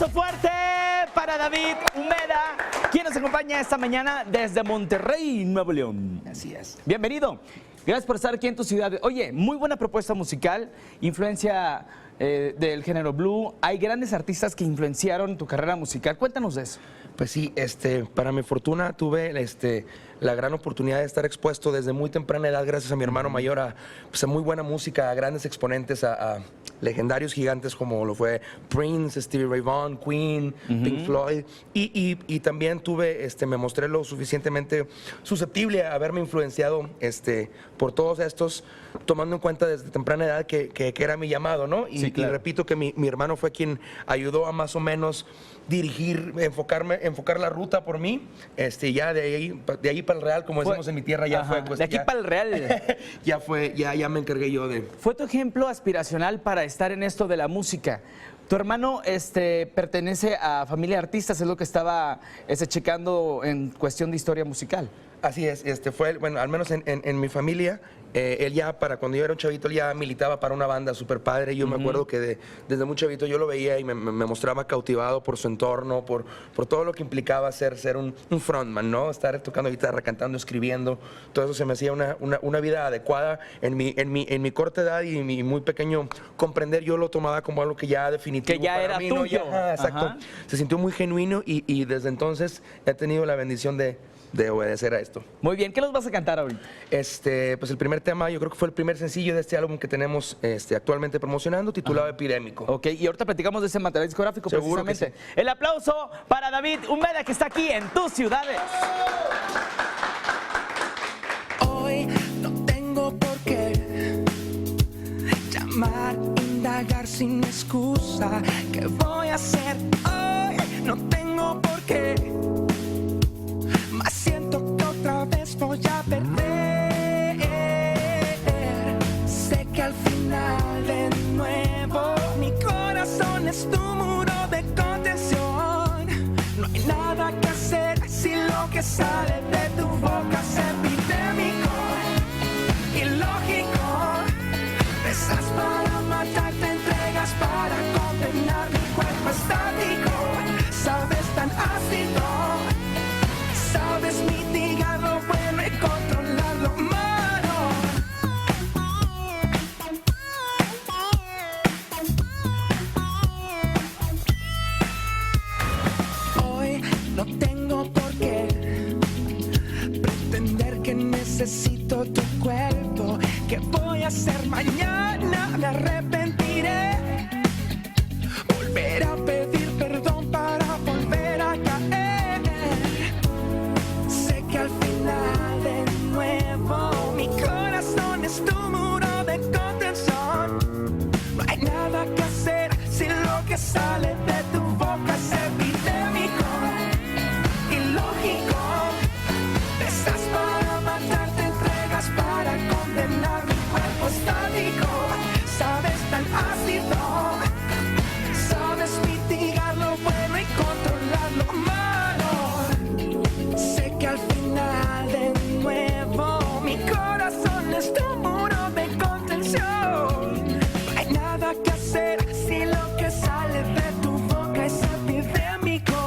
aplauso fuerte para David Humeda, quien nos acompaña esta mañana desde Monterrey, Nuevo León. Así es. Bienvenido. Gracias por estar aquí en tu ciudad. Oye, muy buena propuesta musical, influencia del género blue. Hay grandes artistas que influenciaron tu carrera musical. Cuéntanos de eso. Pues sí, para mi fortuna tuve la gran oportunidad de estar expuesto desde muy temprana edad, gracias a mi hermano mayor, a muy buena música, a grandes exponentes, a legendarios gigantes como lo fue Prince, Stevie Ray Vaughan, Queen, Pink Floyd. Y también me mostré lo suficientemente susceptible a haberme influenciado por todos estos, tomando en cuenta desde temprana edad que era mi llamado, ¿no? Sí, claro. Y repito que mi hermano fue quien ayudó a más o menos dirigir, enfocar la ruta por mí. Ya de ahí para el real, como decimos en mi tierra, ya fue. Pues, de aquí para el real. ya me encargué yo de. Fue tu ejemplo aspiracional para estar en esto de la música. Tu hermano pertenece a familia de artistas, es lo que estaba checando en cuestión de historia musical. Así es, fue, bueno, al menos en mi familia, él ya cuando yo era un chavito, él ya militaba para una banda súper padre. Yo me acuerdo que desde muy chavito yo lo veía y me mostraba cautivado por su entorno, por todo lo que implicaba ser un frontman, ¿no? Estar tocando guitarra, cantando, escribiendo. Todo eso se me hacía una vida adecuada. En mi corta edad y mi muy pequeño comprender, yo lo tomaba como algo que ya definitivo que ya para era mí, tuyo. ¿no? Exacto. Ajá. Se sintió muy genuino y desde entonces he tenido la bendición de obedecer a esto. Muy bien, ¿qué nos vas a cantar ahorita? Pues el primer tema, yo creo que fue el primer sencillo de este álbum que tenemos actualmente promocionando, titulado Epidémico. Ok, y ahorita platicamos de ese material discográfico. Seguro precisamente. Que sí. El aplauso para David Humeda, que está aquí en tus ciudades. Hoy no tengo por qué llamar, indagar sin excusa. ¿Qué voy a hacer hoy? No tengo por qué. Más siento que otra vez voy a perder. Sé que al final de nuevo mi corazón es tu muro de contención. No hay nada que hacer si lo que sale de tu boca es epidémico, ilógico. Besas para matar, te entregas para condenar. Mi cuerpo estático, sabes, tan ácido. Sabes mitigar lo bueno y controlar lo malo. Hoy no tengo por qué pretender que necesito tu cuerpo. ¿Qué voy a hacer mañana? Me arrepentiré. Volver a pedir perdón para volver a caer. Sé que al final de nuevo mi corazón es tu muro de contención. No hay nada que hacer si lo que sale de tu boca es epidémico, ilógico. Besas para matar, te entregas para condenar. Mi cuerpo estático, sabes, tan ácido. Sabes mitigar lo bueno y controlar lo malo. Sé que al final de nuevo mi corazón es tu muro de contención. No hay nada que hacer si lo que sale de tu boca es epidémico.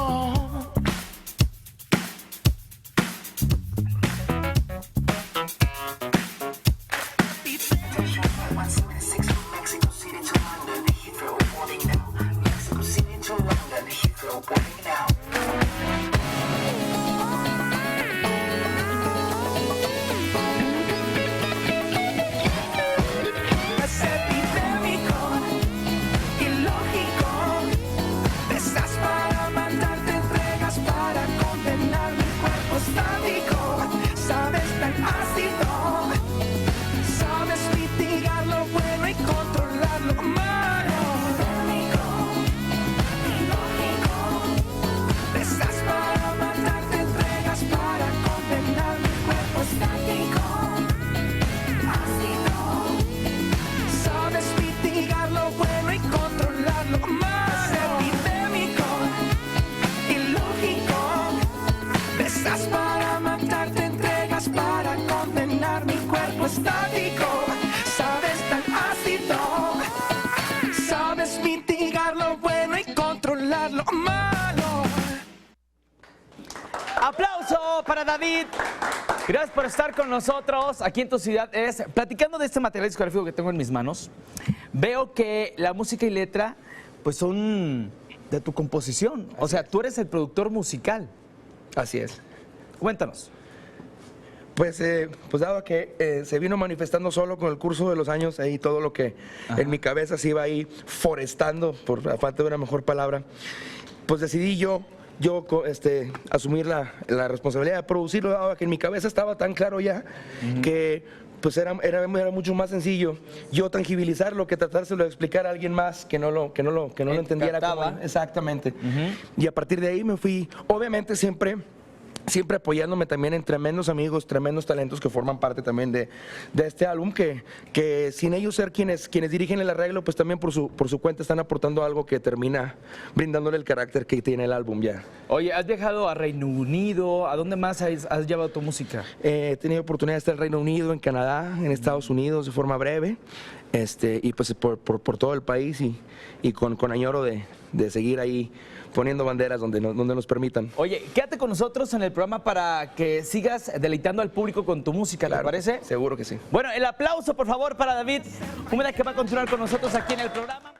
Es epidémico, ilógico. Besas para matar, te entregas para condenar. Mi cuerpo estático, sabes, tan ácido. Sabes mitigar lo bueno y controlar lo malo. Ilógico. Besas para matar, te entregas para condenar. Mi cuerpo estático, ácido. Sabes mitigar lo bueno y controlar lo malo. Es epidémico, ilógico. Besas para matar, te entregas para condenar. Mi cuerpo estático, sabes, tan ácido. Sabes mitigar lo bueno y controlar lo aplauso para David. Gracias por estar con nosotros aquí en tu ciudad. Platicando de este material discográfico que tengo en mis manos, veo que la música y letra pues son de tu composición. O sea, tú eres el productor musical. Así es. Cuéntanos. Pues dado que se vino manifestando solo con el curso de los años, ahí todo lo que en mi cabeza se iba ahí forestando, por la falta de una mejor palabra, pues decidí yo asumir la responsabilidad de producirlo, dado que en mi cabeza estaba tan claro ya que pues era mucho más sencillo yo tangibilizarlo que tratárselo de explicar a alguien más que no lo entendiera como exactamente. Y a partir de ahí me fui, obviamente siempre apoyándome también en tremendos amigos, tremendos talentos que forman parte también de este álbum, que sin ellos ser quienes dirigen el arreglo, pues también por su cuenta están aportando algo que termina brindándole el carácter que tiene el álbum ya. Oye, ¿has viajado a Reino Unido? ¿A dónde más has llevado tu música? He tenido oportunidad de estar en Reino Unido, en Canadá, en Estados Unidos de forma breve, y pues por todo el país y con añoro de seguir ahí poniendo banderas donde nos permitan. Oye, quédate con nosotros en el programa para que sigas deleitando al público con tu música, ¿te parece? Seguro que sí. Bueno, el aplauso, por favor, para David Úmeda, que va a continuar con nosotros aquí en el programa.